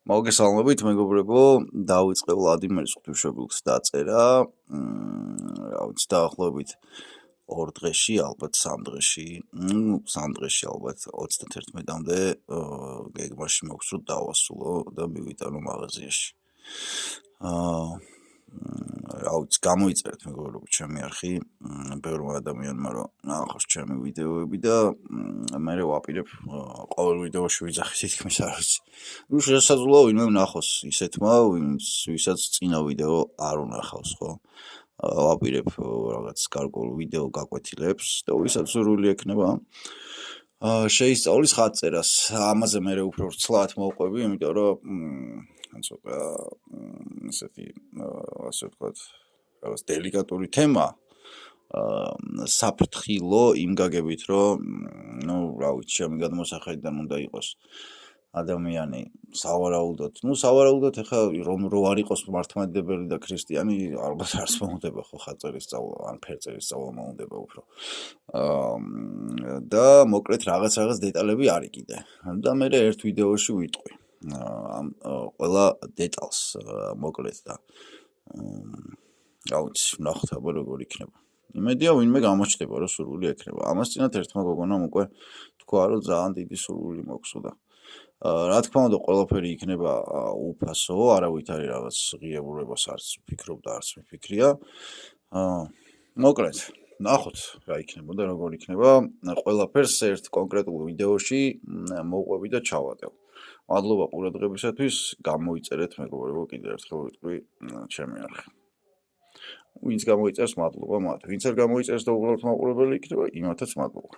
მოგესალმებით, მეგობრებო, დავიწყე ვლადიმერის ღვთისმშობლის დაწერა. რა ვიცი, დაახლოებით 2 დღეში, ალბათ 3 დღეში, 3 დღეში ალბათ 31-მდე გეგმაში მაქვს რომ დავასრულო და მივიტანო მაღაზიაში. რა ვიცი, გამოიწერეთ მეგობრებო ჩემი არხი ბევრმა ადამიანმა რომ ნახოს ჩემი ვიდეოები და მე ვაპირებ ყოველ ვიდეოში ვიძახი თითქმის არ ვიცი. ნუ შესაძლოა ვინმე ნახოს ისეთმა, ვისაც წინა ვიდეო არ უნახავს, ხო? ვაპირებ რაღაც გარკვეულ ვიდეო გაკვეთილებს და ვისაც სურვილი ექნება შეისწავლის ხატწერას. ამაზე მე უფრო ცლად მოვყვები, იმიტომ რომ ცოტა ესეთი ასე ვთქვათ, რაღაც დელიკატური თემა საფრთხილო იმ გაგებით, რომ ნუ რა ვიცი, ჩემი გადმოსახედიდან უნდა იყოს ადამიანი სავარაუდოდ ეხლა რომ არ იყოს მართლმადიდებელი და ქრისტიანი, ალბათ არც მოუნდება ხო ხატწერის სწავლა, ან ფერწერის სწავლა მოუნდება უფრო. და მოკლედ რაღაც დეტალები არის კიდე. და მე ერთ ვიდეოში ვიტყვი ამ ყველა დეტალს მოკლედ და რა ვიცი, ნახოთ აბა როგორ იქნება. იმედია ვინმე გამოჩნდება რომ სურვილი ექნება. ამას წინათ ერთმა გოგონამ უკვე თქვა რომ ძალიან დიდი სურვილი მოქვსო და რა თქმა უნდა ყველაფერი იქნება უფასო, არავით არის რაღაც ღიებულებას არც ვფიქრობ და არც მიფიქრია. მოკლედ, ნახოთ რა იქნება და როგორ იქნება. ყველაფერს ერთ კონკრეტულ ვიდეოში მოვყვები და ჩავატევ. მადლობა ყურადღებისათვის, გამოიწერეთ მეგობრებო, კიდევ ერთხელ ვიტყვი ჩემი არხი. ვინც გამოიწერს, მადლობა მათ. ვინც არ გამოიწერს და უბრალოდ მაყურებელი იქნება, იმათაც მადლობა.